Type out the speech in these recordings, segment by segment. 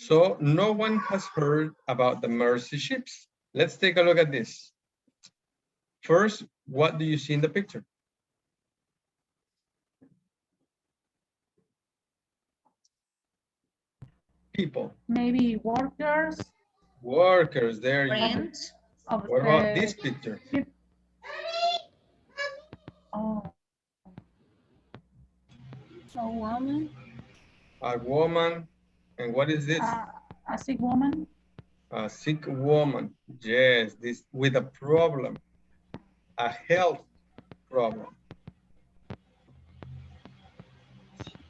So no one has heard about the mercy ships. Let's take a look at this. First, what do you see in the picture? People. Maybe workers Workers, there you go. Friends. of What about the this picture? ship. Oh, A woman. A woman. And what is this? a sick woman. A sick woman. Yes, this with a problem. A health problem.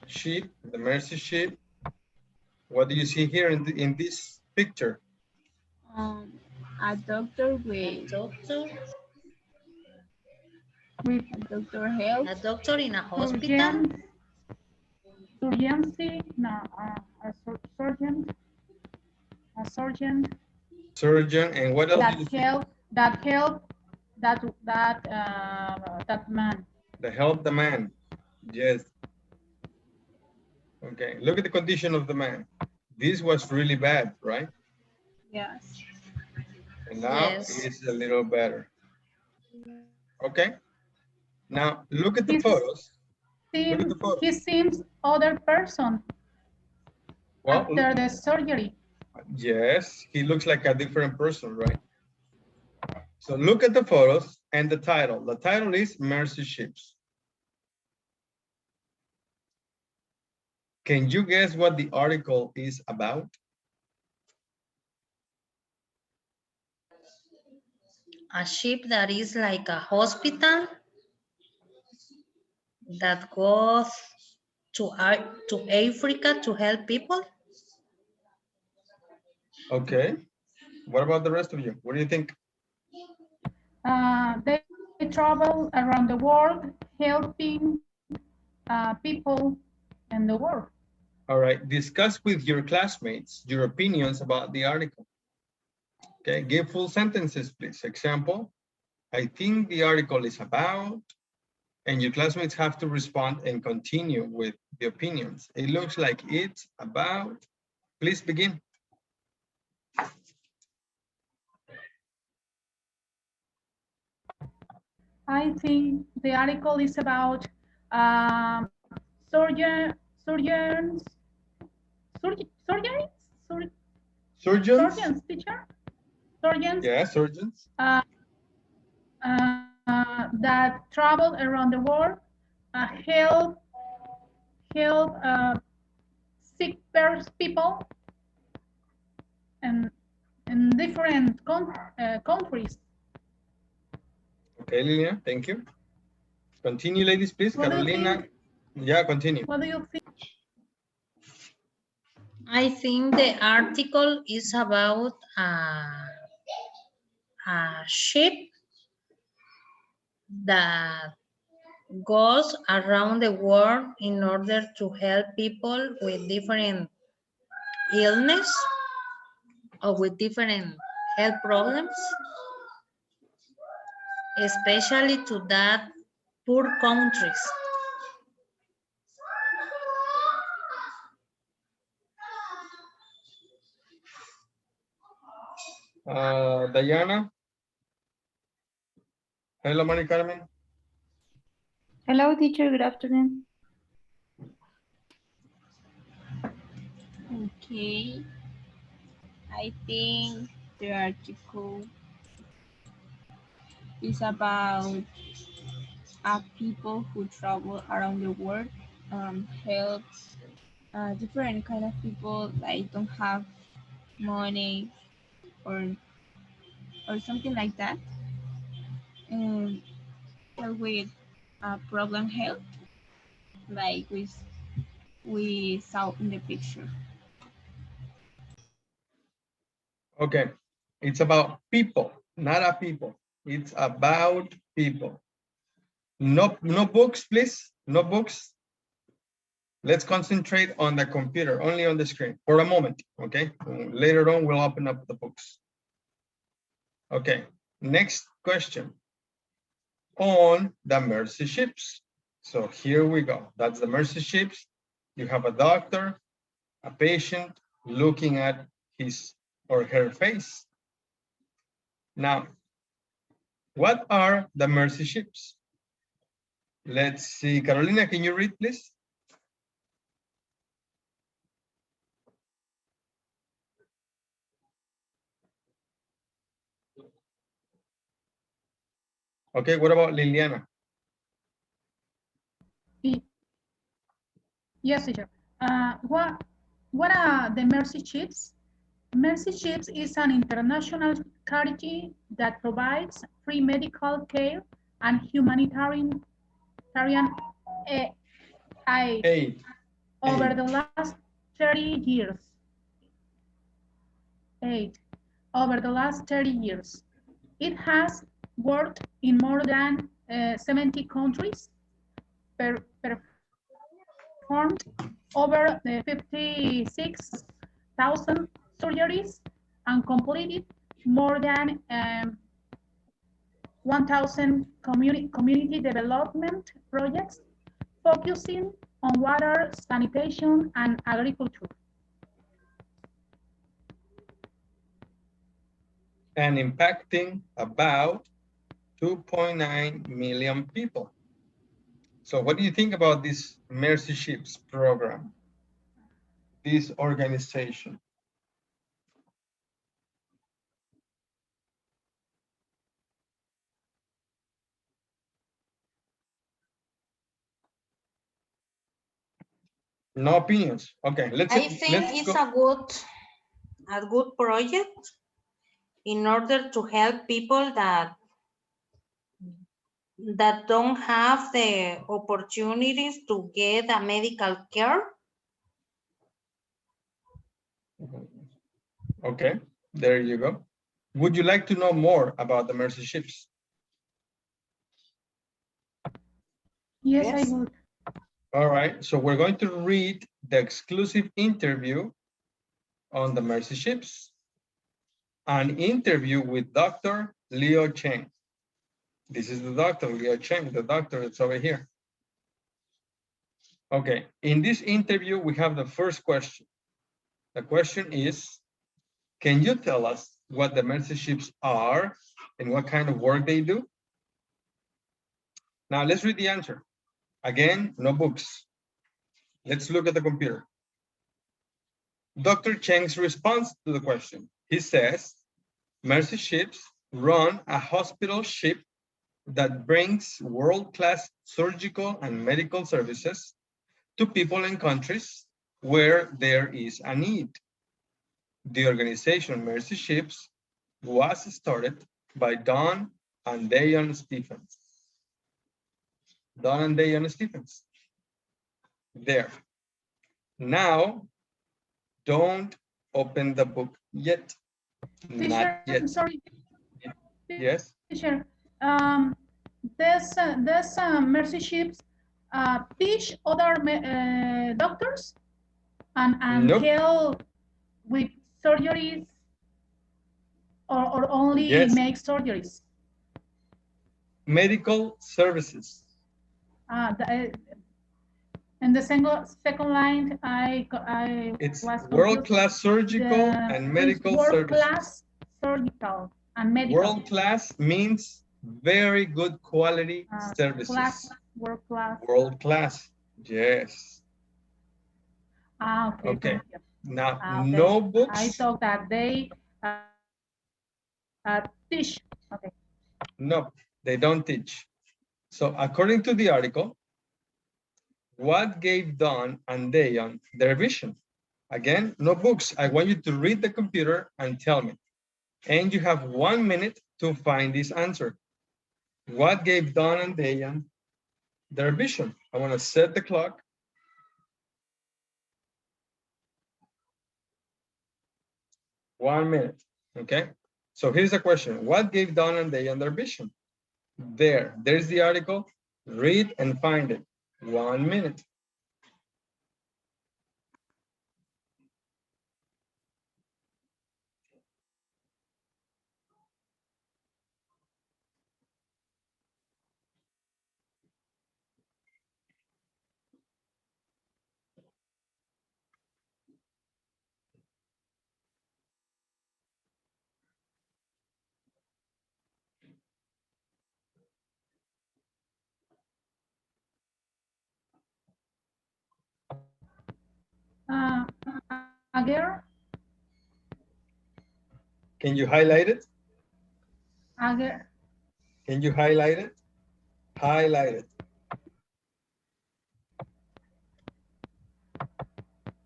Sheep, the mercy sheep. What do you see here in this picture? A doctor with Doctor. With a doctor help. A doctor in a hospital. Surgeon, no, a surgeon, Surgeon, and what else? That man. To help the man. Yes. Okay, look at the condition of the man. This was really bad, right? Yes. And now Yes. it's a little better. Okay. Now look at the photos. Look at the photos. He seems other person Well, after the surgery. yes, he looks like a different person, right? So look at the photos and the title. The title is Mercy Ships. Can you guess what the article is about? A ship that is like a hospital that goes to Africa to help people. Okay. What about the rest of you? What do you think? They travel around the world helping people in the world. All right. Discuss with your classmates your opinions about the article. Okay. Give full sentences, please. Example, I think the article is about, and your classmates have to respond and continue with the opinions. It looks like it's about. Please begin. I think the article is about surgeons, teacher, surgeons. Yeah, surgeons. That travel around the world, help sick people and in different countries. Okay, Lilia, thank you. Continue, ladies, please. What Carolina. Yeah, continue. What do you think? I think the article is about a ship that goes around the world in order to help people with different illness or with different health problems, especially to that poor countries. Diana. Hello, Mari Carmen. Hello, teacher. Good afternoon. Okay. I think the article is about people who travel around the world, help different kind of people that don't have money or something like that, and help with problem health, like we saw in the picture. Okay, it's about people, not a people. It's about people. No books, please. No books. Let's concentrate on the computer, only on the screen for a moment, okay? Later on, we'll open up the books. Okay, next question. On the mercy ships. So here we go. That's the mercy ships. You have a doctor, a patient, looking at his or her face. Now, what are the mercy ships? Let's see. Carolina, can you read, please? Okay, what about Liliana? Yes, teacher. What are the Mercy Ships? Mercy Ships is an international charity that provides free medical care and humanitarian eh, aid Eight. over the last 30 years. Aid over the last 30 years. It has worked in more than 70 countries, performed over 56,000 surgeries, and completed more than 1,000 community development projects focusing on water, sanitation, and agriculture. And impacting about 2.9 million people. So what do you think about this Mercy Ships program, this organization? No opinions. Okay, let's think it's go. a good project in order to help people that don't have the opportunities to get a medical care. Okay, there you go. Would you like to know more about the Mercy Ships? Yes, I would. All right, so we're going to read the exclusive interview on the Mercy Ships, an interview with Dr. Leo Cheng. This is the doctor, Leo Cheng, the doctor that's over here. Okay, in this interview, we have the first question. The question is, can you tell us what the Mercy Ships are and what kind of work they do? Now let's read the answer. Again, no books. Let's look at the computer. Dr. Cheng's response to the question. He says, Mercy Ships run a hospital ship that brings world-class surgical and medical services to people in countries where there is a need. The organization Mercy Ships was started by Don and Dayan Stephens. Don and Dayan Stephens. There. Now, don't open the book yet. Teacher, Not yet. sorry. Yes. Teacher, does Mercy Ships teach other doctors and Nope. help with surgeries or only Yes. make surgeries? Medical services. In the second line, It's was confused. world-class surgical and medical services. World-class surgical and medical. World-class means very good quality services. World-class. World-class, yes. Okay. Okay. Now, Okay. no books. I thought that they teach. Okay. No, they don't teach. So according to the article, what gave Don and Dayan their vision? Again, no books. I want you to read the computer and tell me. And you have 1 minute to find this answer. What gave Don and Dayan their vision? I want to set the clock. One minute, okay? So here's the question. What gave Don and Dayan their vision? There's the article. Read and find it. 1 minute. A girl, Can you highlight it? a girl, Can you highlight it? Highlight it.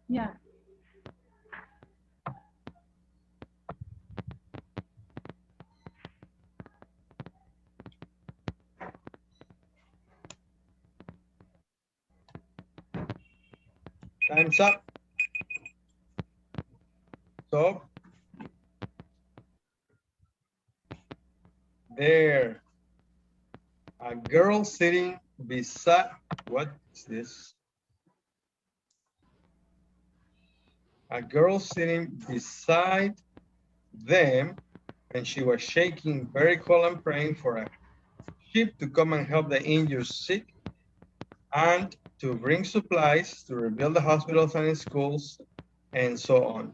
yeah. Time's up. So, there. A girl sitting beside, what's this? A girl sitting beside them, and she was shaking, very cold and praying for a ship to come and help the injured sick and to bring supplies to rebuild the hospitals and schools and so on.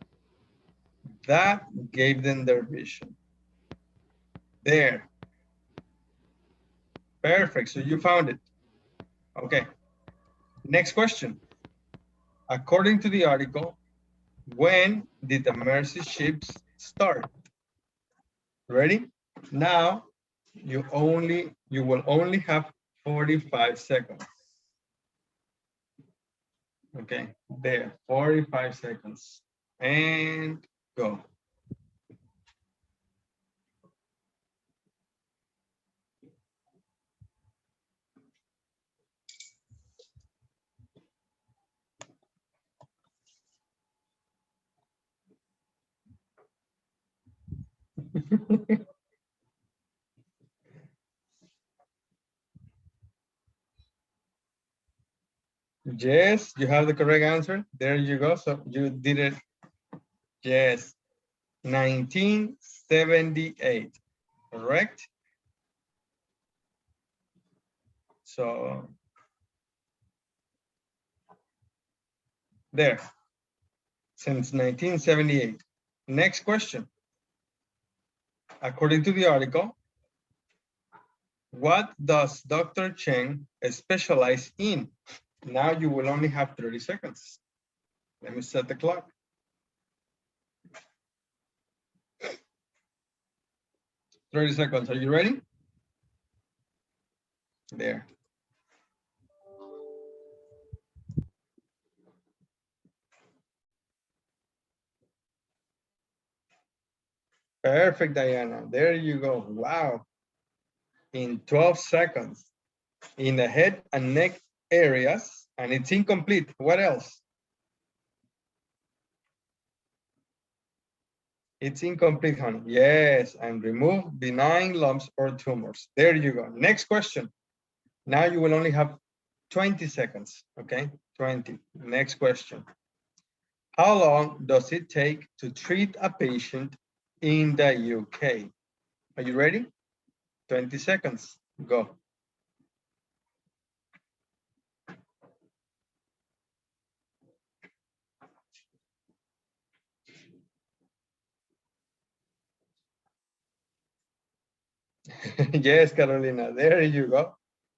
That gave them their vision. There. Perfect. So you found it. Okay. Next question. According to the article, when did the Mercy ships start? Ready? Now you will only have 45 seconds. Okay, there, 45 seconds. And go. Yes, you have the correct answer. There you go. So you did it. Yes, 1978, correct? So there, since 1978. Next question. According to the article, what does Dr. Cheng specialize in? Now you will only have 30 seconds. Let me set the clock. 30 seconds. Are you ready? There. Perfect, Diana. There you go. Wow. In 12 seconds. In the head and neck areas, and it's incomplete. What else? It's incomplete, honey. Yes, and remove benign lumps or tumors. There you go. Next question. Now you will only have 20 seconds, okay? 20. Next question. How long does it take to treat a patient in the UK? Are you ready? 20 seconds. Go. Yes, Carolina. There you go.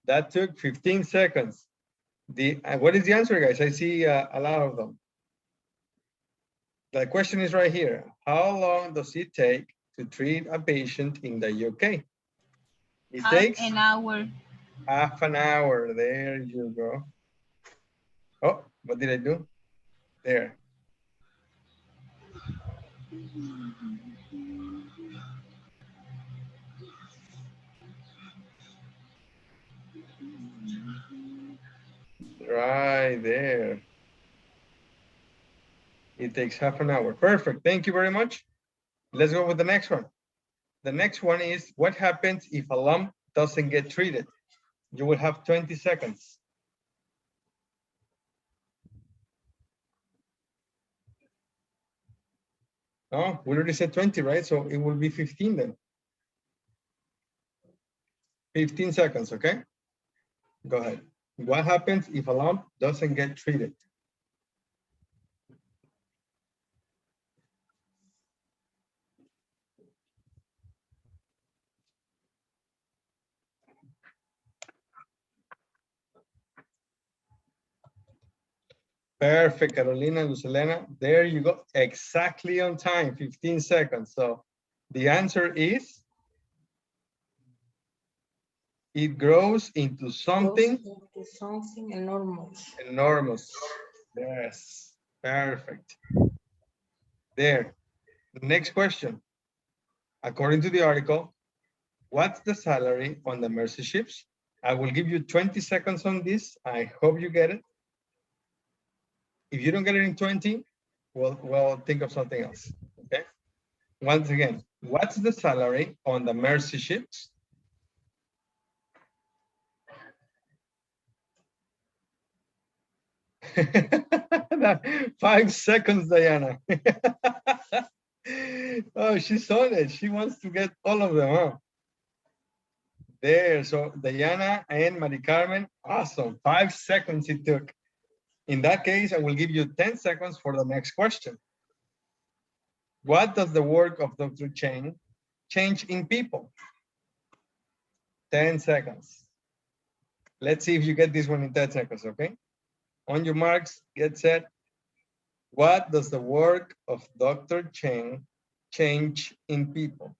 That took 15 seconds. What is the answer, guys? I see a lot of them. The question is right here. How long does it take to treat a patient in the UK? It takes an hour. half an hour. There you go. Oh, what did I do? There. Right there. It takes half an hour. Perfect. Thank you very much. Let's go with the next one. The next one is what happens if a lump doesn't get treated? You will have 20 seconds. Oh, we already said 20, right? So it will be 15 then. 15 seconds, okay? Go ahead. What happens if a lump doesn't get treated? Perfect, Carolina, Lucelena. There you go. Exactly on time, 15 seconds. So the answer is, it grows into something Into something enormous. enormous. Yes, perfect. There. Next question. According to the article, what's the salary on the Mercy ships? I will give you 20 seconds on this. I hope you get it. If you don't get it in 20, we'll think of something else. Okay. Once again, what's the salary on the Mercy ships? Five seconds, Diana. Oh, she's on it. She wants to get all of them, huh? There, so Diana and Mari Carmen, awesome. 5 seconds it took. In that case, I will give you 10 seconds for the next question. What does the work of Dr. Cheng change in people? 10 seconds. Let's see if you get this one in 10 seconds, okay? On your marks, get set. What does the work of Dr. Cheng change in people?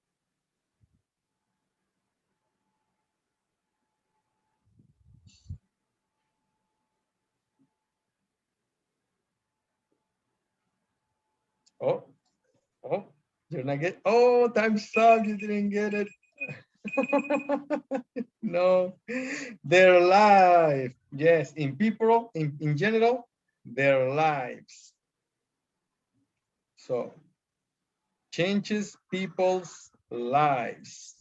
Oh, oh, you're not getting, oh, time's up, you didn't get it. No, their life. Yes, in people, in general, their lives. So, changes people's lives.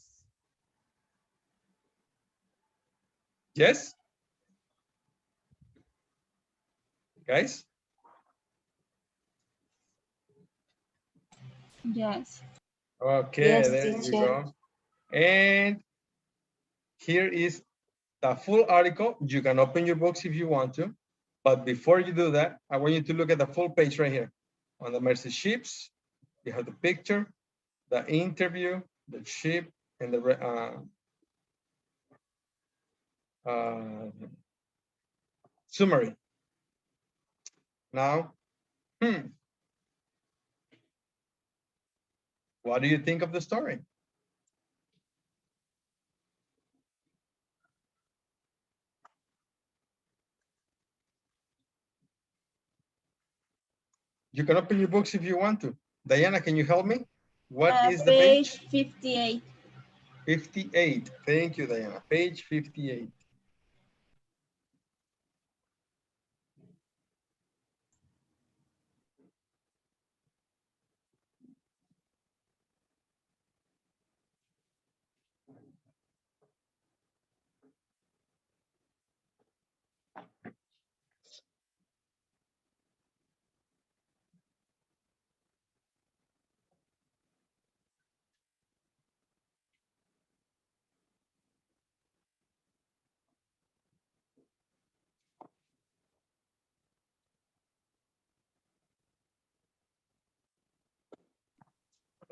Yes? Guys? Yes. Okay, Yes, there you teacher. go. And here is the full article. You can open your books if you want to. But before you do that, I want you to look at the full page right here. On the Mercy ships, you have the picture, the interview, the ship, and the summary. Now, what do you think of the story? You can open your books if you want to. Diana, can you help me? What is the Page page? 58. 58. Thank you, Diana. Page 58.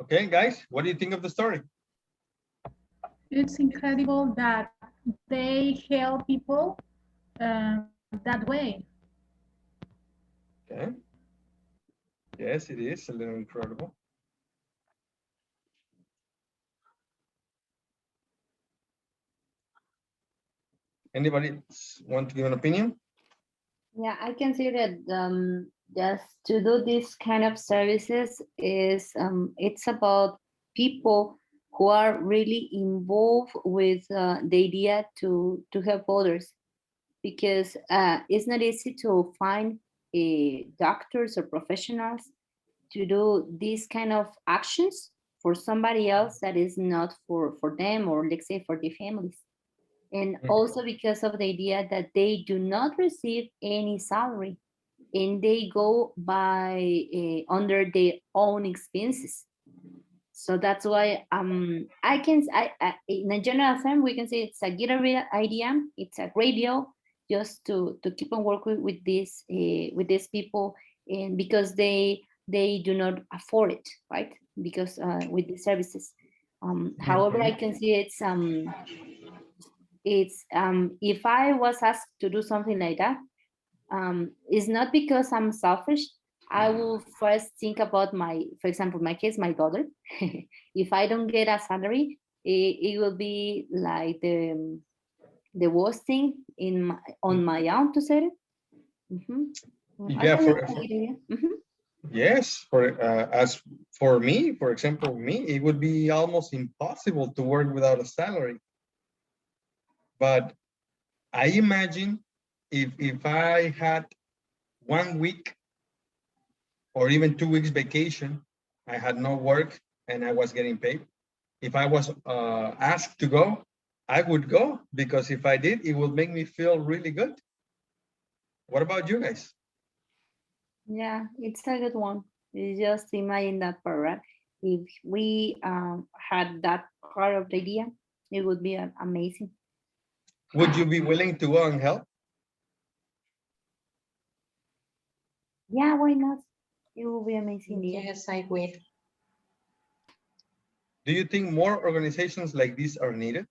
Okay, guys, what do you think of the story? It's incredible that they help people that way. Okay. Yes, it is a little incredible. Anybody want to give an opinion? Yeah, I can say that just to do this kind of services is it's about people who are really involved with the idea to help others, because it's not easy to find doctors or professionals to do these kind of actions for somebody else that is not for them, or let's say for the families. And also because of the idea that they do not receive any salary, and they go by under their own expenses. So that's why I in a general term we can say it's a good idea. It's a great deal just to keep on working with these people, and because they do not afford it, right? Because with the services. However, I can see it's if I was asked to do something like that, it's not because I'm selfish. I will first think about my, for example, my case, my daughter. If I don't get a salary, it will be like the worst thing on my own to say it. Mhm. I Yeah, think it's a good idea. Mhm. yes, as for me, for example, me, it would be almost impossible to work without a salary. But I imagine if I had 1 week or even 2 weeks vacation, I had no work and I was getting paid. If I was asked to go, I would go because if I did, it would make me feel really good. What about you guys? Yeah, it's a good one. You just imagine that part, right? If we had that kind of idea, it would be amazing. Would you be willing to go and help? Yeah, why not? It will be amazing. Yeah. Yes, I will. Do you think more organizations like this are needed?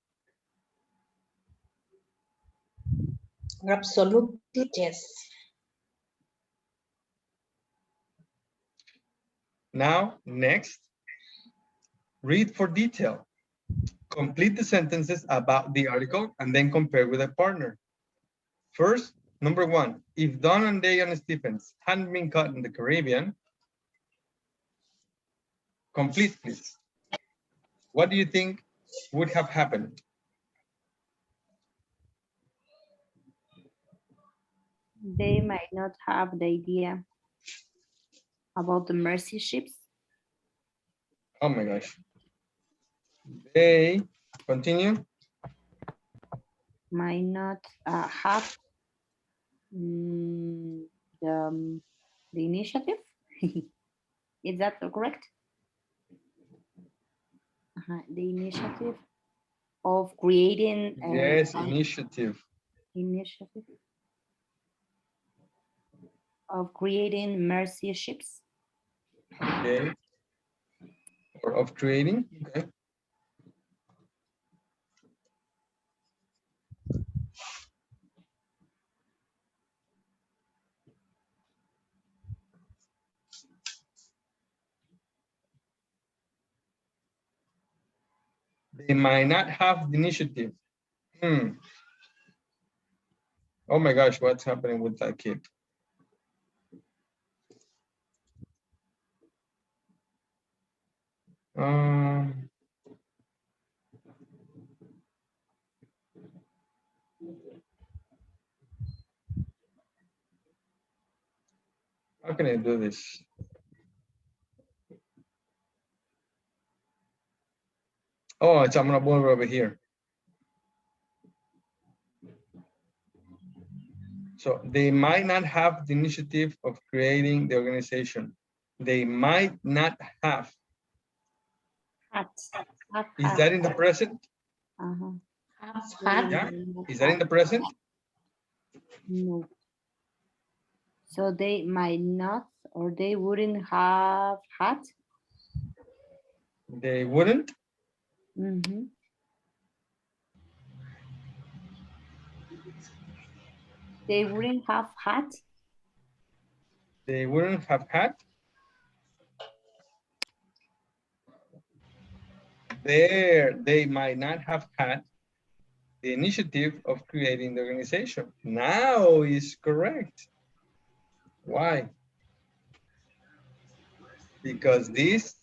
Absolutely, yes. Now, next, read for detail. Complete the sentences about the article and then compare with a partner. First, number 1, if Don and Dayan Stephens hadn't been caught in the Caribbean, complete please. What do you think would have happened? They might not have the idea about the mercy ships. Oh my gosh. They continue. Might not have the initiative. Is that correct? The initiative of creating Yes, initiative. initiative of creating mercy ships. Okay. Or of creating. Okay. They might not have the initiative. Hmm. Oh my gosh, what's happening with that kid? Um, how can I do this? Oh, I'm gonna move over here. So they might not have the initiative of creating the organization. They might not have. Had. Is that in the present? Uh-huh. Have had. Yeah. Is that in the present? No. So they might not, or they wouldn't have had. They wouldn't. Mm-hmm. They wouldn't have had. They wouldn't have had. There, they might not have had the initiative of creating the organization. Now is correct. Why? Because this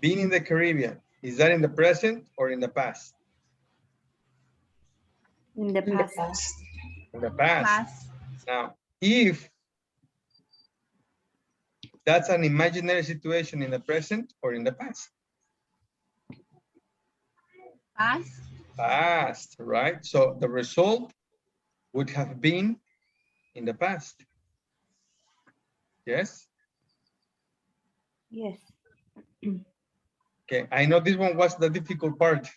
being in the Caribbean, is that in the present or in the past? In the In the past. past. In the past. Past. Now, if that's an imaginary situation in the present or in the past? Past. Past, right? So the result would have been in the past. Yes? Yes. Okay, I know this one was the difficult part,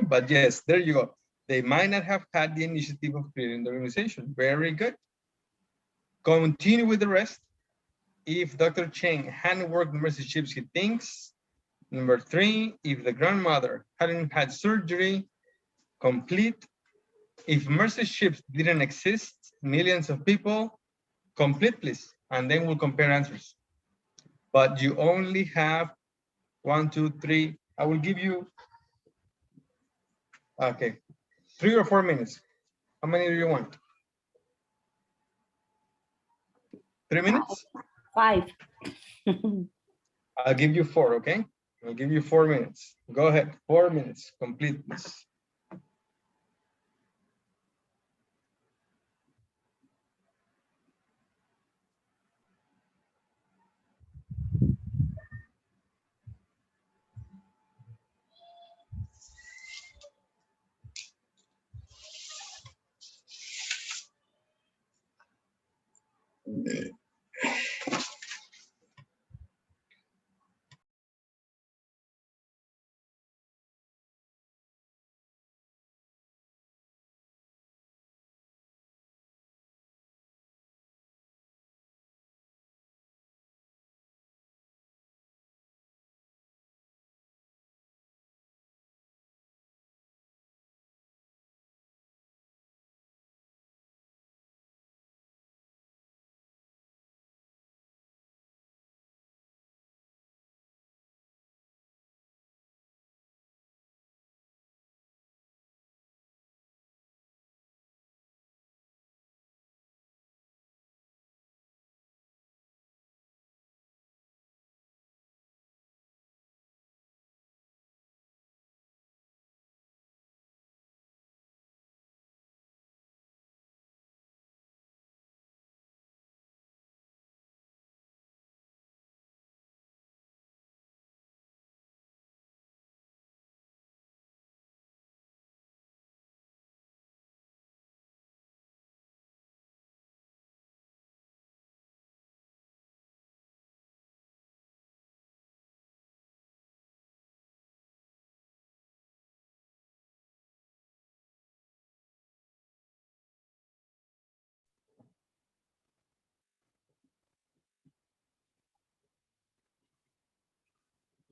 but yes, there you go. They might not have had the initiative of creating the organization. Very good. Continue with the rest. If Dr. Cheng hadn't worked in mercy ships, he thinks. Number 3, if the grandmother hadn't had surgery, complete. If mercy ships didn't exist, millions of people, complete please, and then we'll compare answers. But you only have 1, 2, 3. I will give you, okay, 3 or 4 minutes. How many do you want? 3 minutes? 5. I'll give you 4, okay? I'll give you 4 minutes. Go ahead, 4 minutes, complete this.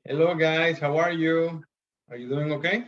Hello guys, how are you? Are you doing okay?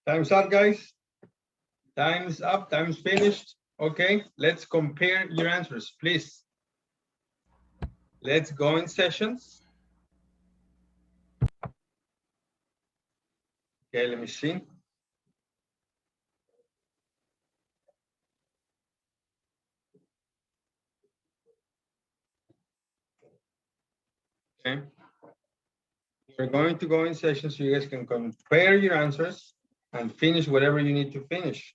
Time's up, guys. Time's up, time's finished. Okay, let's compare your answers, please. Let's go in sessions. Okay, let me see. Okay. We're going to go in sessions so you guys can compare your answers and finish whatever you need to finish.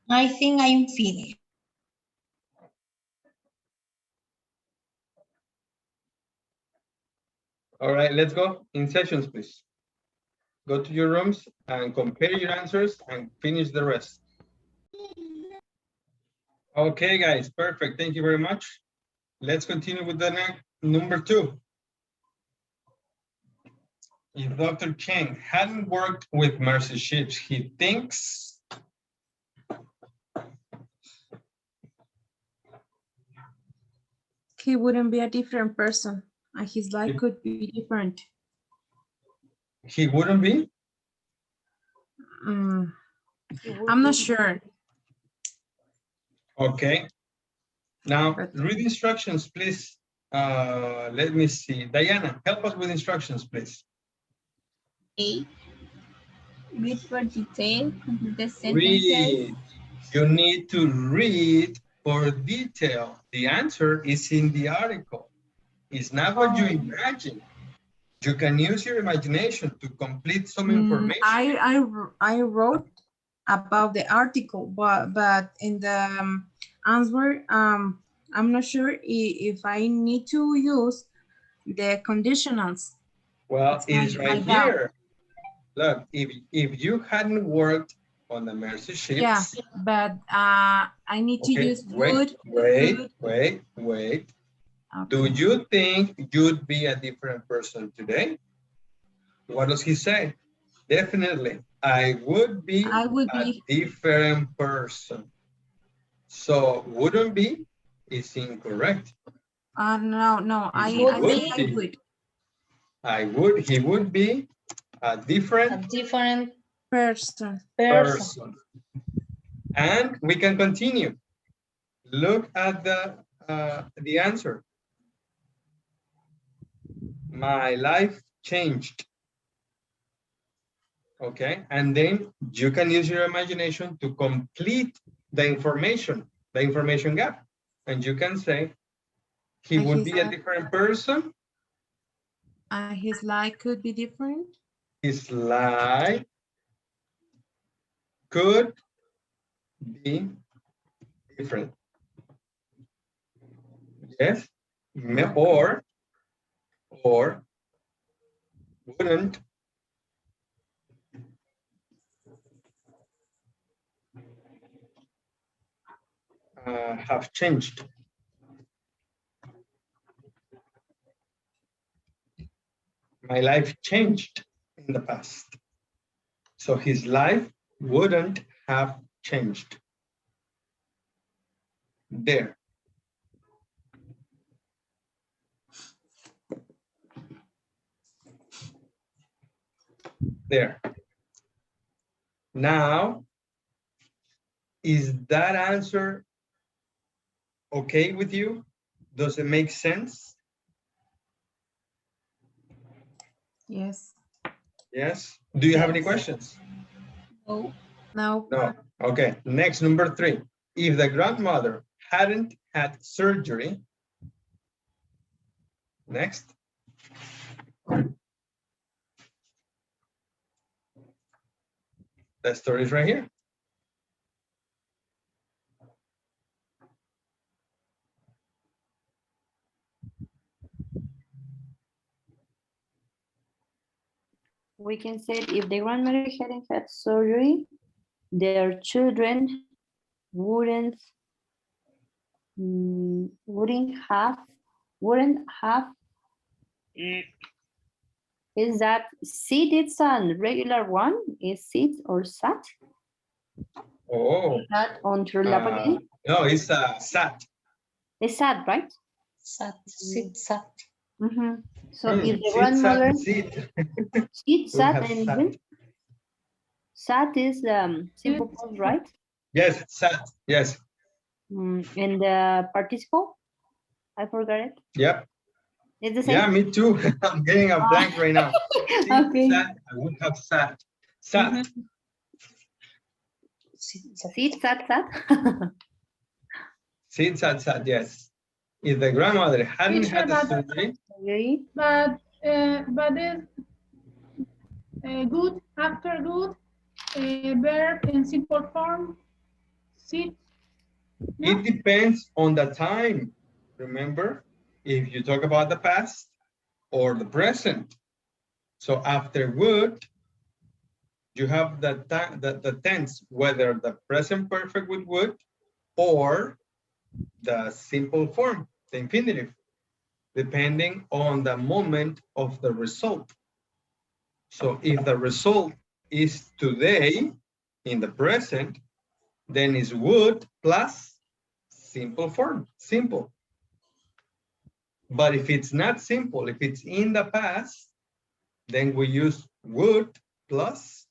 I think I'm finished. All right, let's go in sessions, please. Go to your rooms and compare your answers and finish the rest. Okay, guys, perfect. Thank you very much. Let's continue with the next, number 2. If Dr. Cheng hadn't worked with Mercy Ships, he thinks he wouldn't be a different person and his life could be different. he wouldn't be. Mm, I'm not sure. Okay. Now, But- read instructions, please. Let me see. Diana, help us with instructions, please. A. Read for detail, complete the sentences. Read. You need to read for detail. The answer is in the article. It's not what you imagine. You can use your imagination to complete some information. I wrote about the article, but in the answer, I'm not sure if I need to use the conditionals. Well, it is right my doubt. here. Look, if you hadn't worked on the Mercy ships. Yeah, but I need to use would. Wait. Okay. Do you think you'd be a different person today? What does he say? Definitely, I would be a different person. So wouldn't be is incorrect. No, I would. He would be a different person. And we can continue. Look at the answer. My life changed. Okay, and then you can use your imagination to complete the information gap. And you can say, he would be a different person. His life could be different. His life could be different. Yes, or wouldn't have changed. My life changed in the past. So his life wouldn't have changed. There. There. Now, is that answer okay with you? Does it make sense? Yes. Yes. Do you have any questions? No. No. No. Okay. Next, number 3. If the grandmother hadn't had surgery, next. The story is right here. We can say if the grandmother hadn't had surgery, their children wouldn't have. Is that sit? It's a regular one. Is sit or sat? Oh. Sat on your lap again? No, it's sat. It's sat, right? Sat, sit, sat. Mm-hmm. So if the grandmother sit, sat, and went. Sat is simple past, right? Yes, sat. Yes. And the participle? I forgot it. Yep. It's the same. Yeah, me too. I'm getting a blank right now. Okay. Sat, I would have sat. Sat. Sit, sat, sat. Sit, sat, sat, yes. If the grandmother hadn't had the surgery. But is good, after good, verb in simple form. sit. No? It depends on the time. Remember, if you talk about the past or the present. So after would, you have the tense, whether the present perfect with would or the simple form, the infinitive, depending on the moment of the result. So if the result is today in the present, then it's would plus simple form, simple. But if it's not simple, if it's in the past, then we use would plus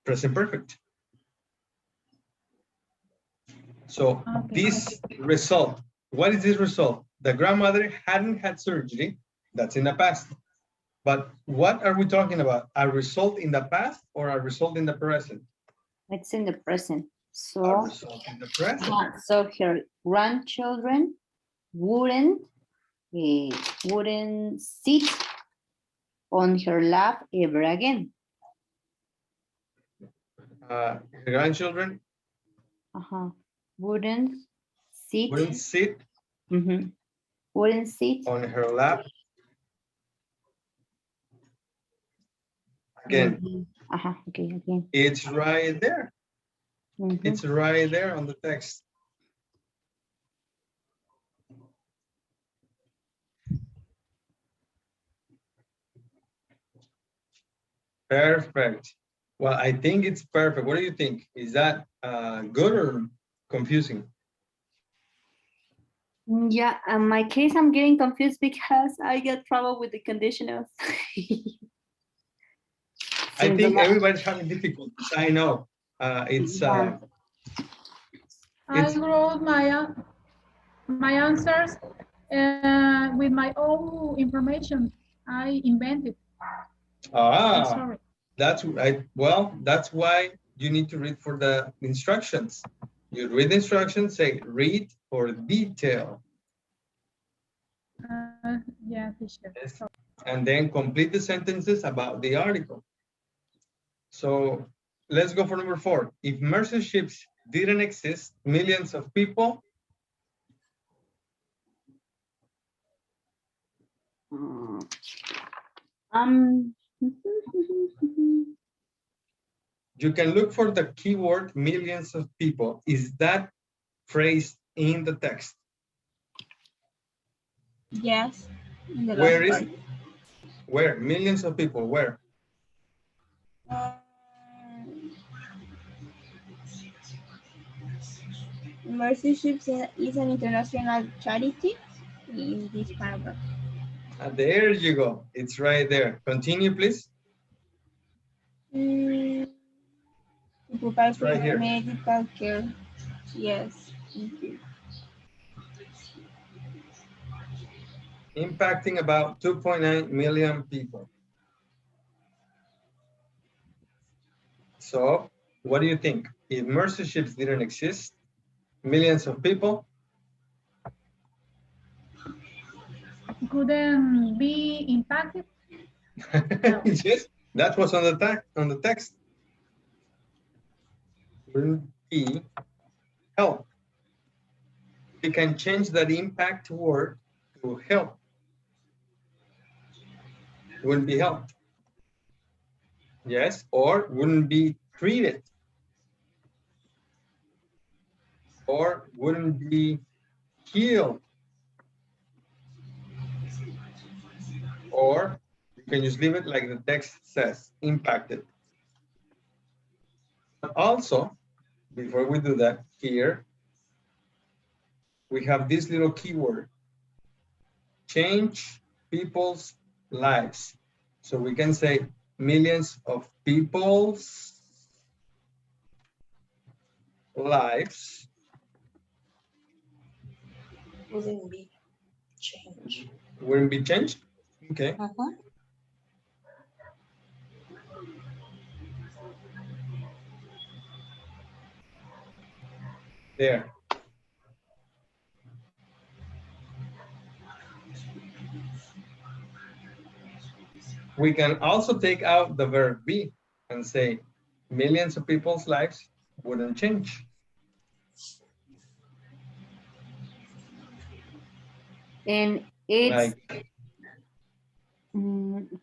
present perfect. So this result, what is this result? The grandmother hadn't had surgery, that's in the past. But what are we talking about? A result in the past or a result in the present? It's in the present. A So, result in the present. so her grandchildren wouldn't sit on her lap ever again. Her grandchildren Wouldn't sit. wouldn't sit Wouldn't sit on her lap again. Okay, again. It's right there. It's right there on the text. Perfect. Well, I think it's perfect. What do you think? Is that good or confusing? Yeah, in my case, I'm getting confused because I get trouble with the conditionals. I think everybody's having difficulties. I know. It's I wrote my answers with my own information. I invented. I'm sorry. That's right. Well, that's why you need to read for the instructions. You read the instructions, say read for detail. Yeah, teacher. Yes. And then complete the sentences about the article. So let's go for number 4. If mercy ships didn't exist, millions of people. You can look for the keyword millions of people. Is that phrase in the text? Yes. Where is it? Where? Millions of people, where? Mercy Ships is an international charity in this paragraph. There you go. It's right there. Continue, please. To provide It's right here. medical care. Yes. Impacting about 2.9 million people. So what do you think? If mercy ships didn't exist, millions of people couldn't be impacted. Yes, that was on the text. Wouldn't be help. We can change that impact word to help. Wouldn't be helped. Yes, or wouldn't be treated. Or wouldn't be healed. Or you can just leave it like the text says, impacted. But also, before we do that, here, we have this little keyword, change people's lives. So we can say millions of people's lives Wouldn't be changed. wouldn't be changed. Okay. There. We can also take out the verb be and say millions of people's lives wouldn't change. And it's Like,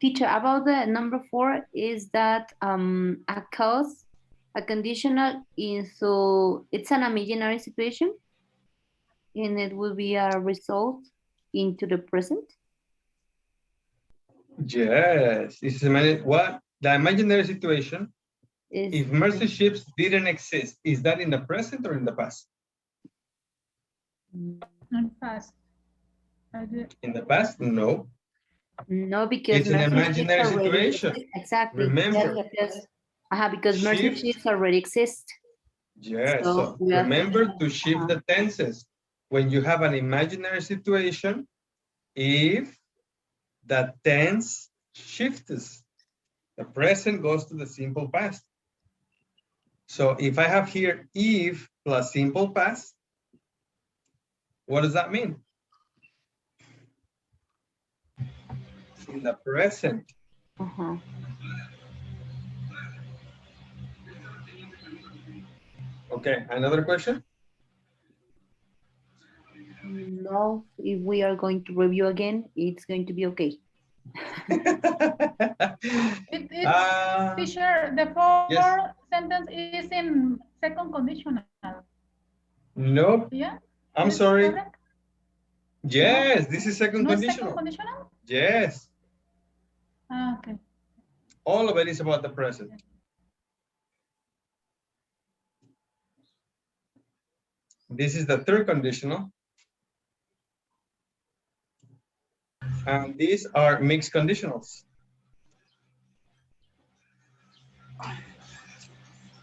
teacher, about the number 4 is that a cause, a conditional so it's an imaginary situation and it will be a result into the present. yes, this is what the imaginary situation. Is If mercy ships didn't exist, is that in the present or in the past? And fast. In the past, no. no, because It's an mercy ships imaginary already situation. exist. Exactly. Remember, Because mercy shift. ships already exist. Yes, So so we are remember thinking, to shift the tenses. When you have an imaginary situation, if the tense shifts, the present goes to the simple past. So if I have here if plus simple past, what does that mean? In the present. Okay, another question? No, if we are going to review again, it's going to be okay. Teacher, the fourth yes. sentence is in second conditional. Nope. Yeah? I'm sorry. Correct? Yes, no? This is second No conditional. second conditional? Yes. Okay. All of it is about the present. This is the third conditional. And these are mixed conditionals.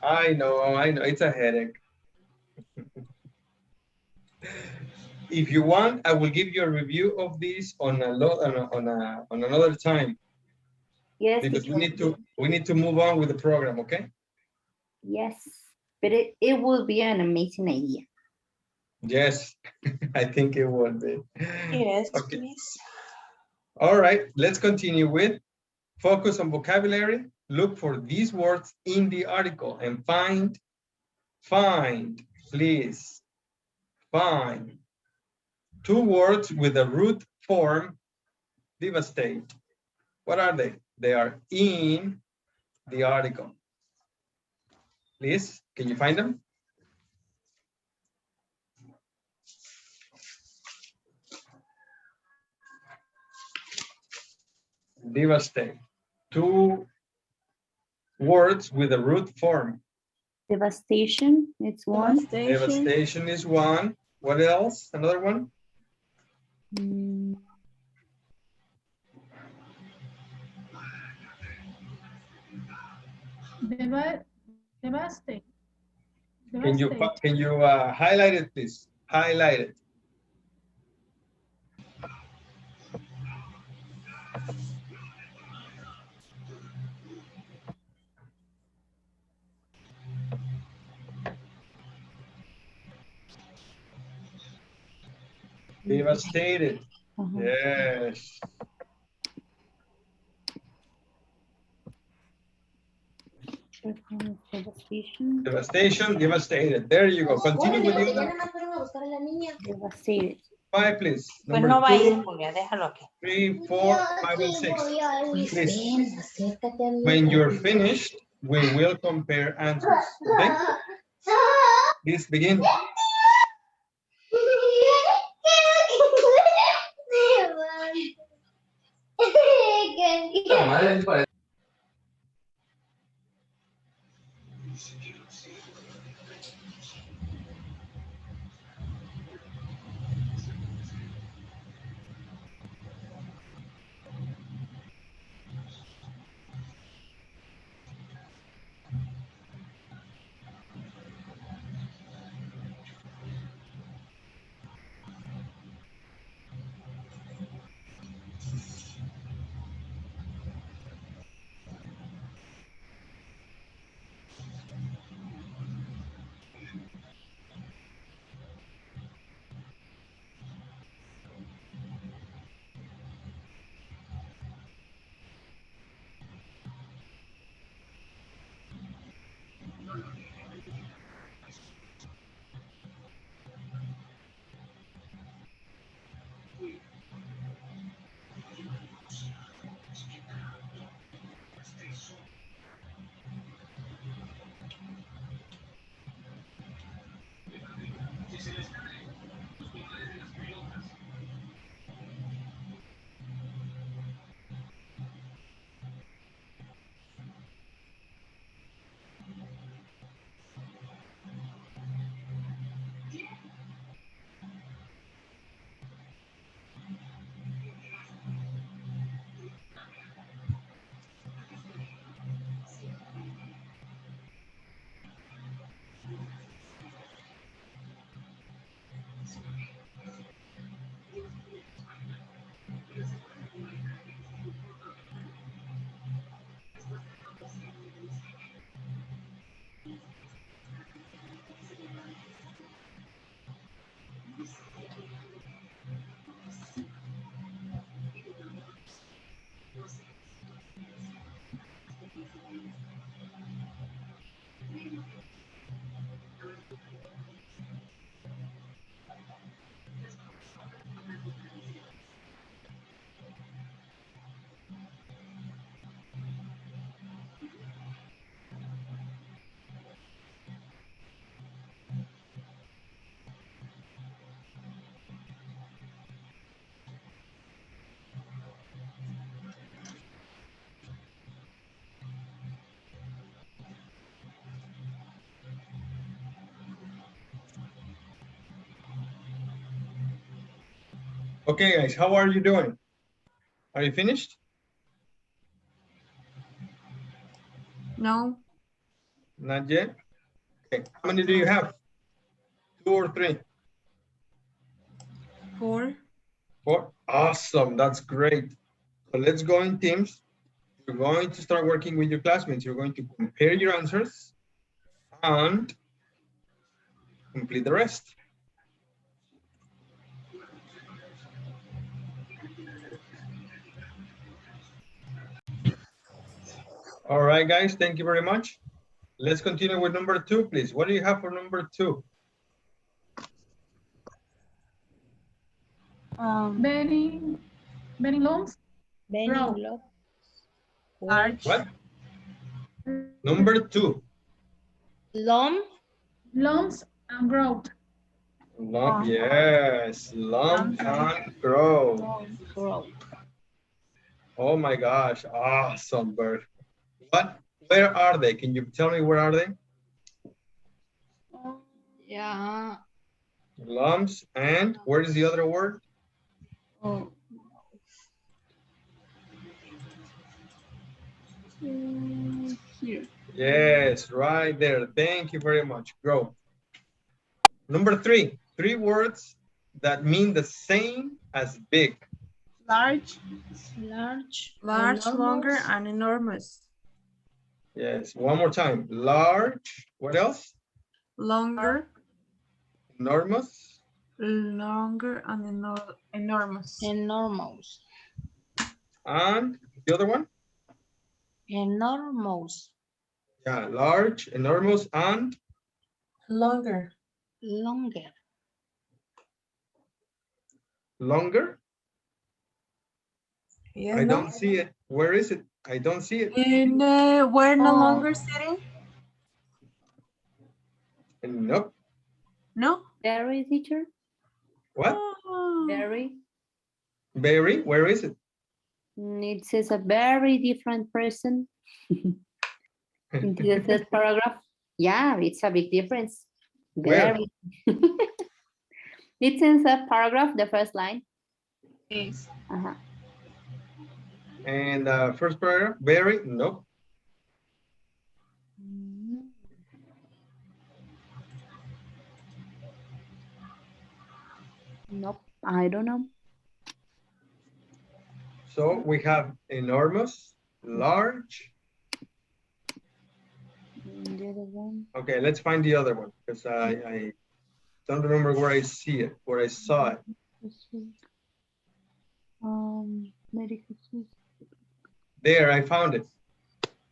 I know, it's a headache. If you want, I will give you a review of this on another time. Yes, because teacher. we need to move on with the program, okay? Yes, but it will be an amazing idea. Yes, I think it would be. Yes, okay. please. All right, let's continue with focus on vocabulary. Look for these words in the article and find, please, find 2 words with a root form, devastate. What are they? They are in the article. Please, can you find them? Devastate. 2 words with a root form. Devastation, it's one. Devastation is one. What else? Another one? Devastate. Can you highlight it, please? Highlight it. Devastated. Yes. Devastation, devastated. There you go. Continue with the other. Devastated. 5, please. Pues Number no va a 2, ir, Julia, déjalo aquí. 3, 4, 5, and 6. Please. When you're finished, we will compare answers. Okay? Please begin. Okay, guys, how are you doing? Are you finished? No. Not yet? Okay, how many do you have? 2 or 3? 4. 4? Awesome, that's great. So let's go in teams. You're going to start working with your classmates. You're going to compare your answers and complete the rest. All right, guys, thank you very much. Let's continue with number 2, please. What do you have for number 2? Many loans grow. Large. What? Number 2. Loans and growth. Lump, yes, lump and grow. Oh my gosh, awesome, Bert. What? Where are they? Can you tell me where are they? Yeah. Lumps and where is the other word? Oh. Here. Yes, right there. Thank you very much. Grow. Number 3. 3 words that mean the same as big. Large. Large, longer, and enormous. Yes, one more time. Large. What else? Longer, Enormous. longer, and enormous. Enormous. And the other one? Enormous. Yeah, large, enormous, and Longer. Longer. longer. Yeah, I no? don't see it. Where is it? I don't see it. And we're no longer sitting? Nope. No? Very, teacher? What? Oh. Very. Berry? Where is it? It says a very different person. In the third paragraph. Yeah, it's a big difference. Where? Very. It's in the paragraph, the first line. Yes. And first paragraph, berry? Nope. Nope, I don't know. So we have enormous, large. The other one. Okay, let's find the other one because I don't remember where I see it, where I saw it. Medical. There, I found it.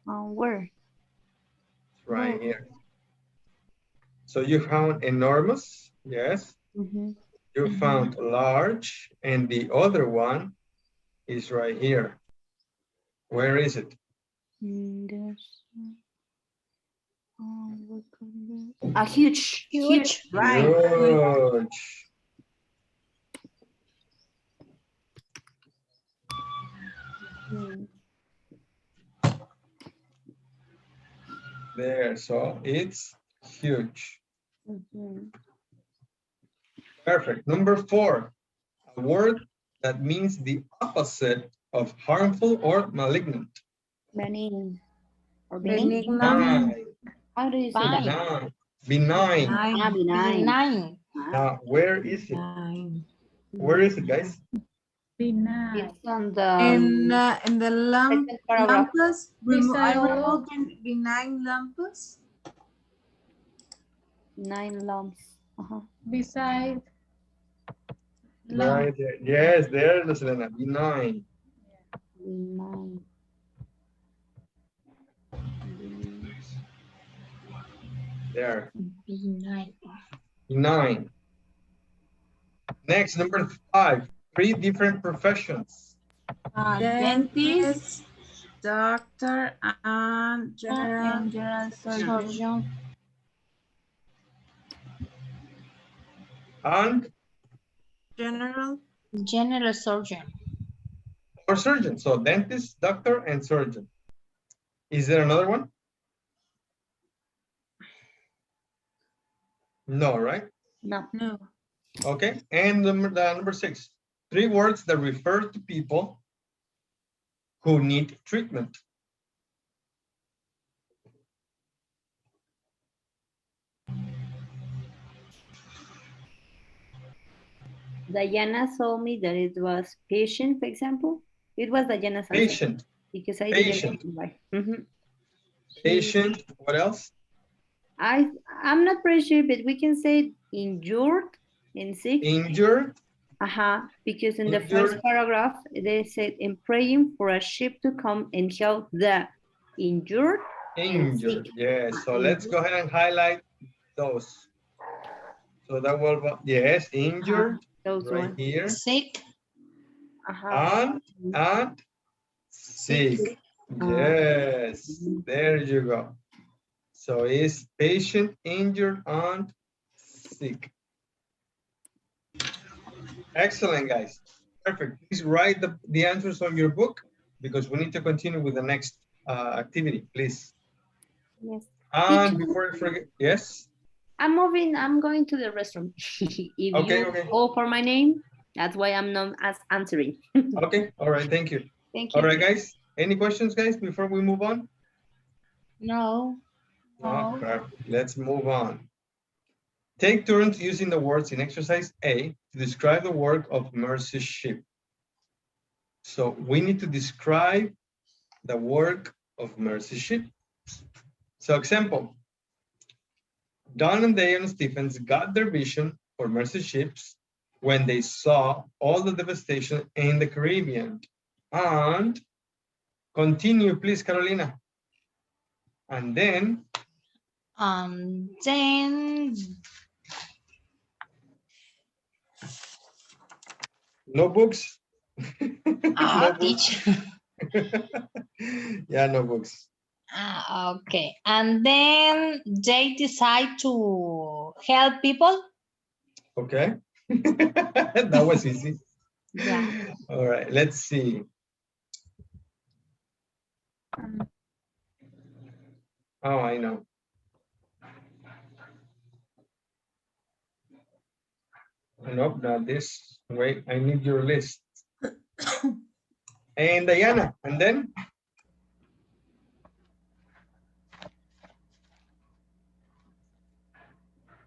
Where? It's right here. So you found enormous, yes. You found large, and the other one is right here. Where is it? A huge. Right. Huge. There, so it's huge. Perfect. Number 4, a word that means the opposite of harmful or malignant. Benign. Or Benign. Benign. How do you say that? Benign. Benign. Now, where is it? Where is it, guys? Benign. It's on the In the second paragraph. lampus, Beside I all- remove benign lampus. 9 lumps. Beside Right there. Yes, there, Selena. Benign. Benign. There. B9. 9. Next, number 5. 3 different professions. Dentist, doctor, and general General surgeon. Surgeon. And general. General surgeon. or surgeon. So dentist, doctor, and surgeon. Is there another one? No, right? No. No. Okay. And number 6. 3 words that refer to people who need treatment. Diana told me that it was patient, for example. It was Diana's answer. Patient. Because I Patient. didn't right. Mhm. Patient. What else? I'm not pretty sure, but we can say injured and sick. Injured. Because in the first Injured. paragraph, they said, in praying for a ship to come and help the injured. and Injured. sick." Yes. So let's go ahead and highlight those. So that will, yes, injured. Those Right ones. here. Sick. And sick. Yes. There you go. So it's patient, injured, and sick. Excellent, guys. Perfect. Please write the answers on your book because we need to continue with the next activity, please. Yes. And before I forget, yes? I'm going to the restroom. If Okay, you okay. call for my name, that's why I'm not answering. Okay, all right, thank you. Thank you. All right, guys. Any questions, guys, before we move on? No. No, perfect. Let's move on. Take turns using the words in exercise A to describe the work of Mercy Ship. So we need to describe the work of Mercy Ship. So example, Don and Day and Stephens got their vision for Mercy Ships when they saw all the devastation in the Caribbean. And continue, please, Carolina. And then no books. No books. Yeah, no books. Okay. And then they decide to help people. Okay. That was easy. Yeah. All right, let's see. Oh, I know. Nope, not this. Wait, I need your list. And Diana, and then?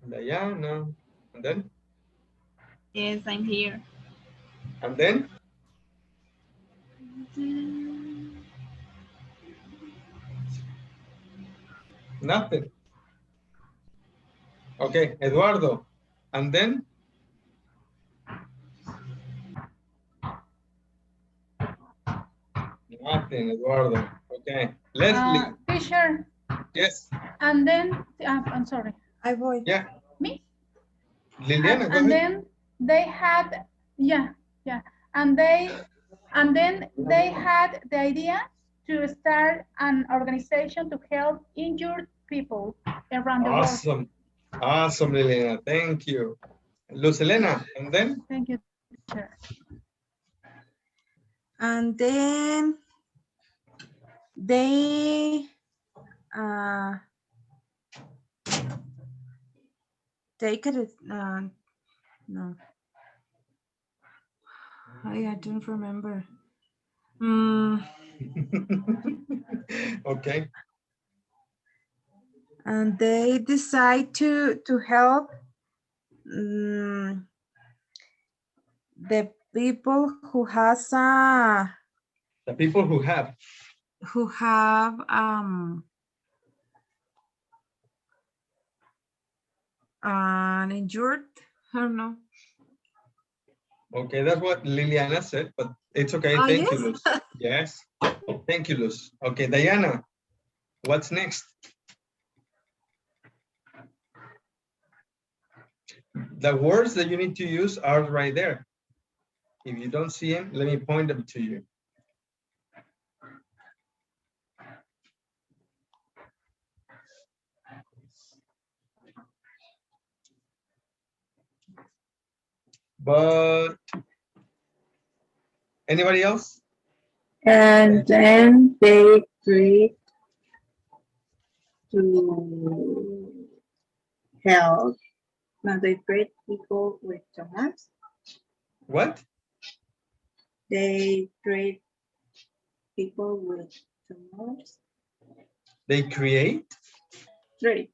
Diana, and then? Yes, I'm here. And then? Nothing. Okay, Eduardo, and then? Nothing, Eduardo. Okay, Leslie. Teacher. Yes. And then, I'm sorry. I voy. Yeah. Me? Liliana, go and ahead. then they had, yeah. And then they had the idea to start an organization to help injured people around the world. Awesome. Awesome, Liliana. Thank you. Luz Elena, and then? Thank you, teacher. And then they take it. No, I don't remember. Okay. And they decide to help the people who has The people who have an injured. I don't know. Okay, that's what Liliana said, but it's okay. Oh, Thank yes? you, Luz. Yes. Thank you, Luz. Okay, Diana, what's next? The words that you need to use are right there. If you don't see them, let me point them to you. But anybody else? And then they treat to help. Now they treat people with tumors. What? They treat people with tumors. They create? Treat.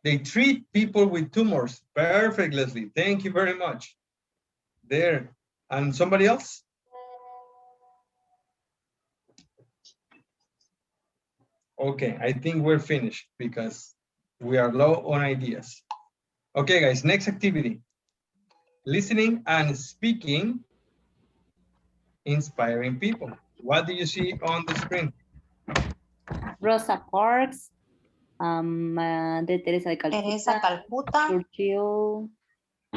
They treat people with tumors. Perfect, Leslie. Thank you very much. There. And somebody else? Okay, I think we're finished because we are low on ideas. Okay, guys, next activity. Listening and speaking, inspiring people. What do you see on the screen? Rosa Parks. De Teresa de Calcuta. Teresa Calcuta. Churchill.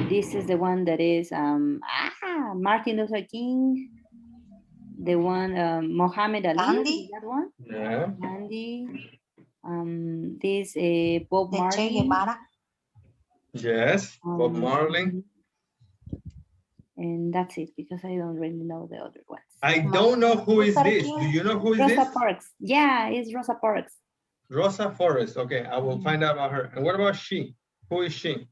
This is the one that is Martin Luther King. The one Muhammad Ali. Gandhi. That one. Yeah. Gandhi. This Bob De Che Marley. Guevara. Yes, Bob Marley. And that's it because I don't really know the other ones. I don't know who is this. Do you know who is Rosa this? Parks. Yeah, it's Rosa Parks. Rosa Forrest. Okay, I will find out about her. And what about she? Who is she?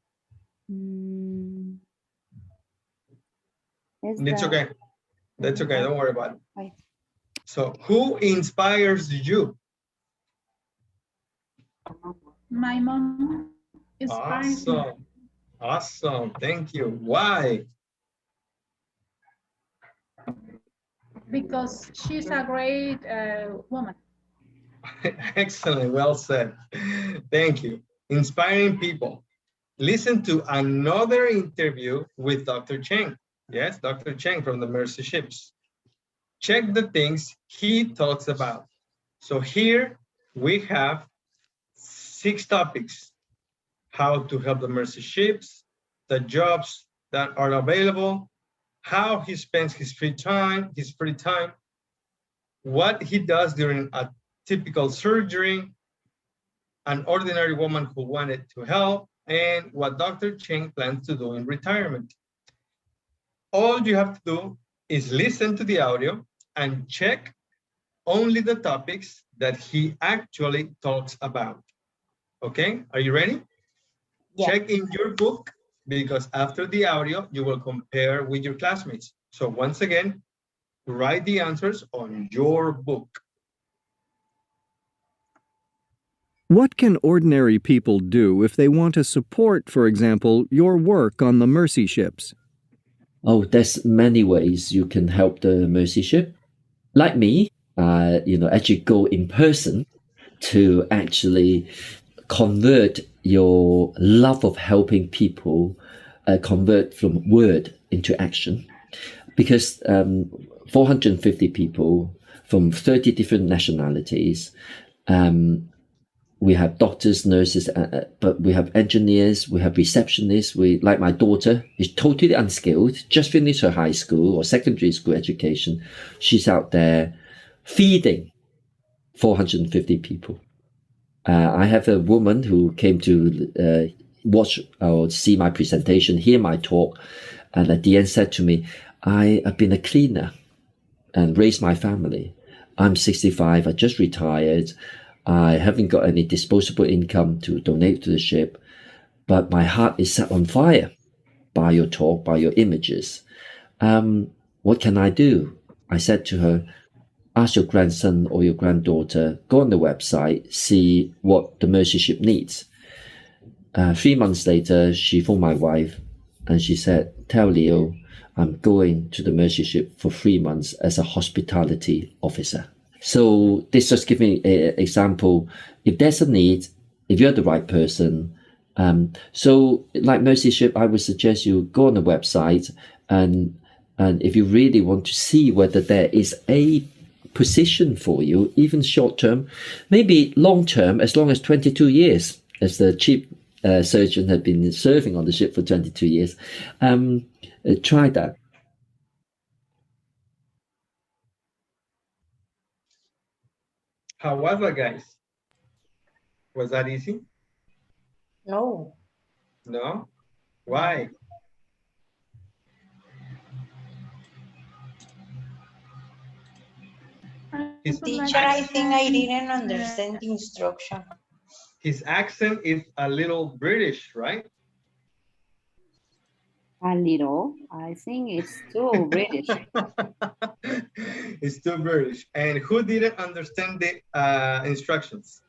It's okay. That's okay. Don't worry about it. Right. So, who inspires you? My mom inspires me Awesome. Awesome. Thank you. Why? because she's a great woman. Excellent. Well said. Thank you. Inspiring people. Listen to another interview with Dr. Cheng. Yes, Dr. Cheng from the Mercy Ships. Check the things he talks about. So here we have 6 topics. How to help the Mercy Ships, the jobs that are available, how he spends his free time, what he does during a typical surgery, an ordinary woman who wanted to help, and what Dr. Cheng plans to do in retirement. All you have to do is listen to the audio and check only the topics that he actually talks about. Okay, are you ready? Yeah. Check in your book because after the audio, you will compare with your classmates. So once again, write the answers on your book. What can ordinary people do if they want to support, for example, your work on the Mercy Ships? Oh, there's many ways you can help the Mercy Ship. Like me, actually go in person to actually convert your love of helping people, convert from word into action. Because 450 people from 30 different nationalities, we have doctors, nurses, but we have engineers, we have receptionists. Like my daughter is totally unskilled, just finished her high school or secondary school education. She's out there feeding 450 people. I have a woman who came to watch or see my presentation, hear my talk, and at the end said to me, I have been a cleaner and raised my family. I'm 65, I just retired. I haven't got any disposable income to donate to the ship, but my heart is set on fire by your talk, by your images. What can I do? I said to her, ask your grandson or your granddaughter, go on the website, see what the Mercy Ship needs. 3 months later, she phoned my wife and she said, tell Leo, I'm going to the Mercy Ship for 3 months as a hospitality officer. So this just gives me an example. If there's a need, if you're the right person, so like Mercy Ship, I would suggest you go on the website and if you really want to see whether there is a position for you, even short term, maybe long term, as long as 22 years, as the chief surgeon had been serving on the ship for 22 years. Try that. How was that, guys? Was that easy? No. No? Why? Teacher, I think I didn't understand the instruction. His accent is a little British, right? A little. I think it's too British. It's too British. And who didn't understand the instructions?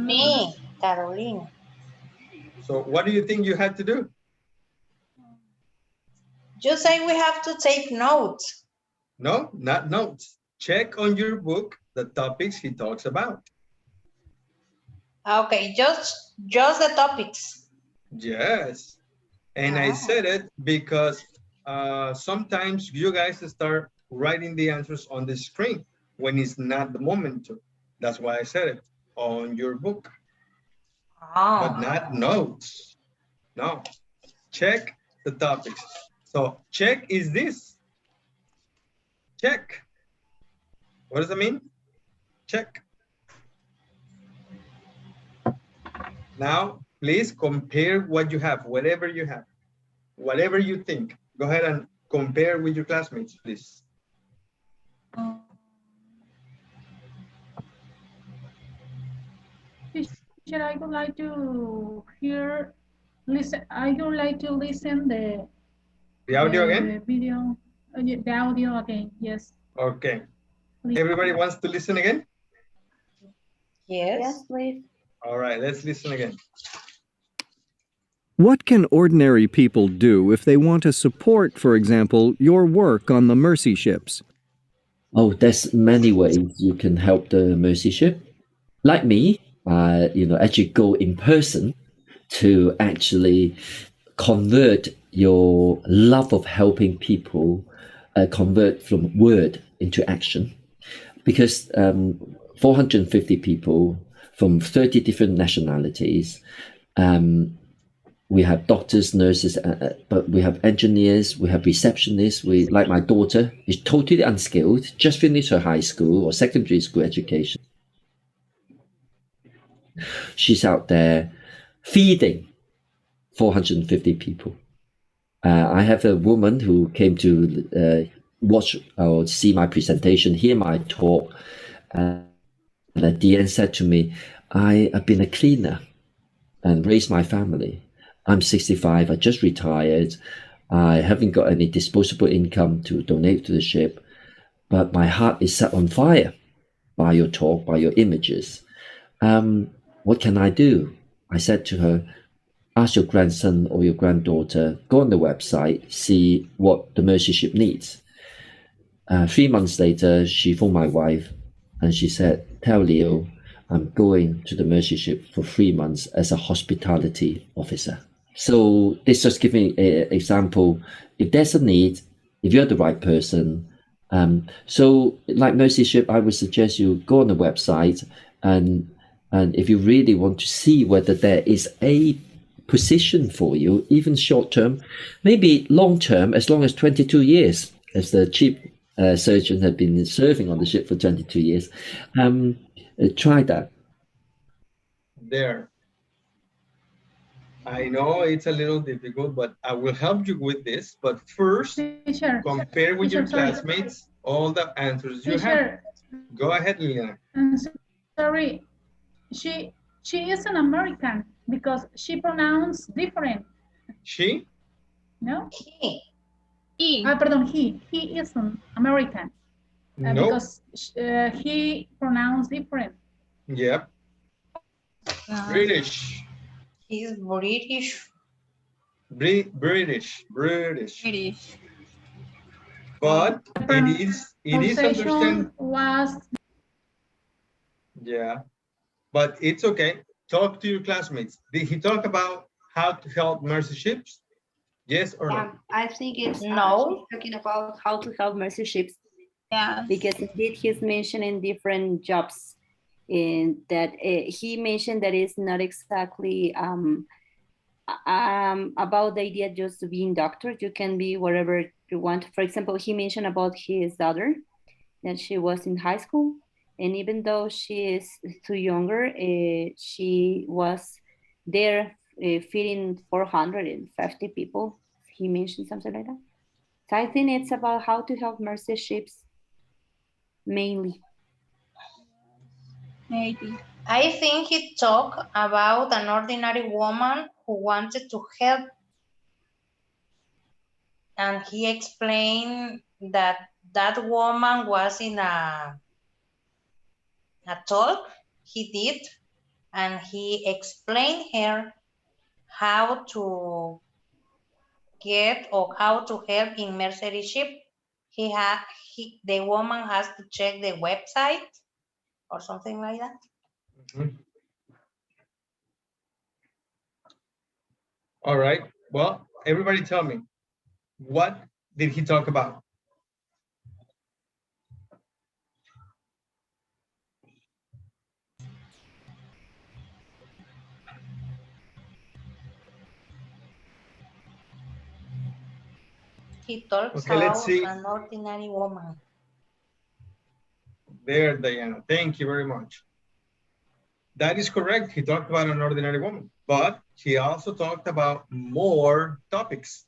Me, Caroline. So what do you think you had to do? You say we have to take notes. No, not notes. Check on your book the topics he talks about. Okay, just the topics. Yes. And I said it because sometimes you guys start writing the answers on the screen when it's not the moment to. That's why I said it on your book. But not notes. No. Check the topics. So check is this. Check. What does that mean? Check. Now, please compare what you have, whatever you have, whatever you think. Go ahead and compare with your classmates, please. Teacher, I would like to listen. I would like to listen the audio again? Video, the audio again. Yes. Okay. Please. Everybody wants to listen again? Yes. Yes, please. All right, let's listen again. What can ordinary people do if they want to support, for example, your work on the mercy ships? Oh, there's many ways you can help the mercy ship. Like me, actually go in person to actually convert your love of helping people, convert from word into action. Because 450 people from 30 different nationalities, we have doctors, nurses, but we have engineers, we have receptionists. Like my daughter, is totally unskilled, just finished her high school or secondary school education. She's out there feeding 450 people. I have a woman who came to watch or see my presentation, hear my talk, and at the end said to me, I have been a cleaner and raised my family. I'm 65, I just retired. I haven't got any disposable income to donate to the ship, but my heart is set on fire by your talk, by your images. What can I do? I said to her, ask your grandson or your granddaughter, go on the website, see what the mercy ship needs. 3 months later, she phoned my wife and she said, tell Leo, I'm going to the mercy ship for 3 months as a hospitality officer. So this just giving an example. If there's a need, if you're the right person, so like mercy ship, I would suggest you go on the website and if you really want to see whether there is a position for you, even short term, maybe long term, as long as 22 years, as the chief surgeon had been serving on the ship for 22 years. Try that. There. I know it's a little difficult, but I will help you with this. But first, Teacher, compare with your sorry. classmates all the answers you Teacher, have. Go ahead, Liliana. I'm sorry. She is an American because she pronounced different. She? No? He. Pardon, he is an American. No. Because he pronounced different. Yep. British. He's British. British. But it is understand. Was. Yeah. But it's okay. Talk to your classmates. Did he talk about how to help mercy ships? Yes or no? I think it's No. talking about how to help mercy ships. Yeah. Because indeed he's mentioning different jobs in that he mentioned that it's not exactly about the idea just to being doctor. You can be wherever you want. For example, he mentioned about his daughter that she was in high school, and even though she is too younger, she was there feeding 450 people. He mentioned something like that. So I think it's about how to help mercy ships mainly. Maybe. I think he talked about an ordinary woman who wanted to help, and he explained that that woman was in a talk he did, and he explained her how to get or how to help in Mercery ship. The woman has to check the website or something like that. Mhm. All right. Well, everybody tell me, what did he talk about? He talks Okay, let's about see. an ordinary woman. There, Diana. Thank you very much. That is correct. He talked about an ordinary woman, but he also talked about more topics.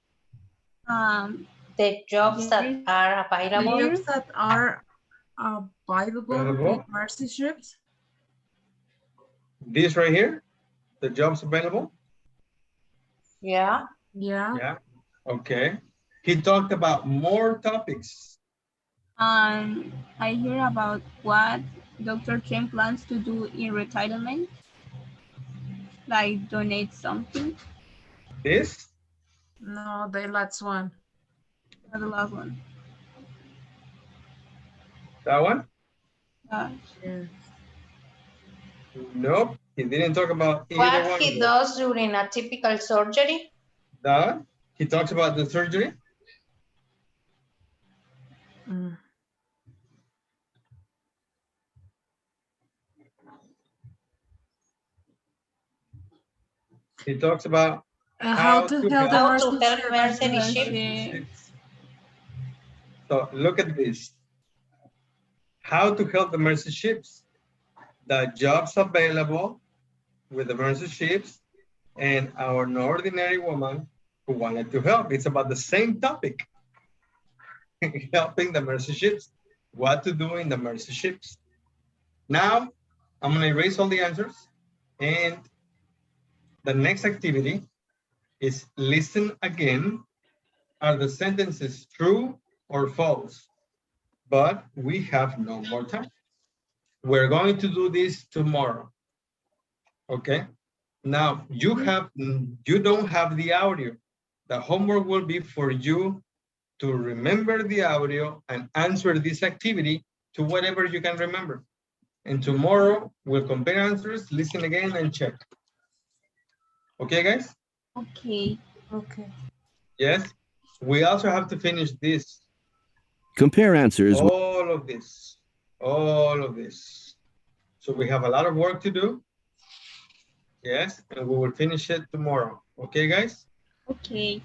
The jobs that are The available. jobs that are available in mercy ships. This right here, the jobs available. Yeah. Yeah. Yeah. Okay. He talked about more topics. I hear about what Dr. Chen plans to do in retirement, like donate something. This? No, the last one. The last one. That one? Yeah. Nope. He didn't talk about either What one of he those. does during a typical surgery. That one? He talks about the surgery. Mm. He talks about How to help the Mercy ship. ships. So look at this. How to help the mercy ships. The jobs available with the mercy ships and our ordinary woman who wanted to help. It's about the same topic. Helping the mercy ships. What to do in the mercy ships. Now, I'm going to erase all the answers. And the next activity is listen again. Are the sentences true or false? But we have no more time. We're going to do this tomorrow. Okay. Now you don't have the audio. The homework will be for you to remember the audio and answer this activity to whatever you can remember. And tomorrow we'll compare answers, listen again, and check. Okay, guys? Okay. Okay. Yes. We also have to finish this. Compare answers. All of this. All of this. So we have a lot of work to do. Yes, and we will finish it tomorrow. Okay, guys? Okay.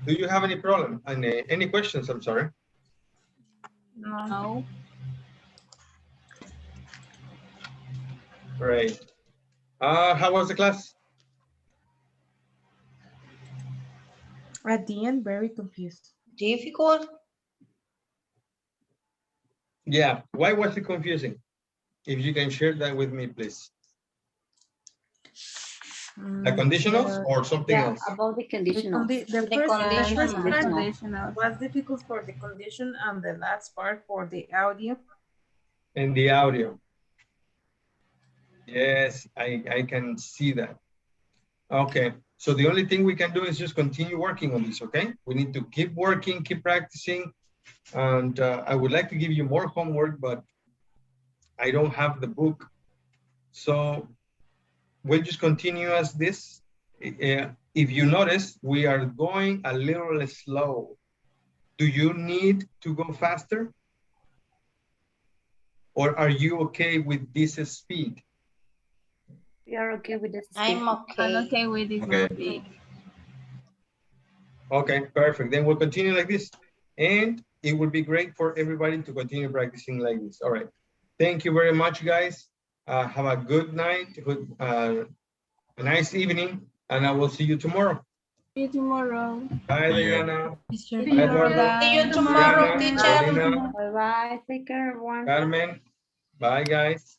Do you have any problem? Any questions? I'm sorry. No. Great. How was the class? At the end, very confused. Difficult. Yeah. Why was it confusing? If you can share that with me, please. The conditionals or something else? About the conditionals. The first part was difficult for the condition and the last part for the audio. And the audio. Yes, I can see that. Okay, so the only thing we can do is just continue working on this, okay? We need to keep working, keep practicing. And I would like to give you more homework, but I don't have the book. So we'll just continue as this. If you notice, we are going a little slow. Do you need to go faster? Or are you okay with this speed? We are okay with this speed. I'm okay. I'm okay with this speed. Okay, perfect. Then we'll continue like this. And it would be great for everybody to continue practicing like this. All right. Thank you very much, guys. Have a good night, a nice evening, and I will see you tomorrow. See you tomorrow. Bye, Diana. See Bye, you Eduardo. See you tomorrow, Diana, teacher. Paulina, Bye bye. Take care, everyone. Carmen. Bye, guys.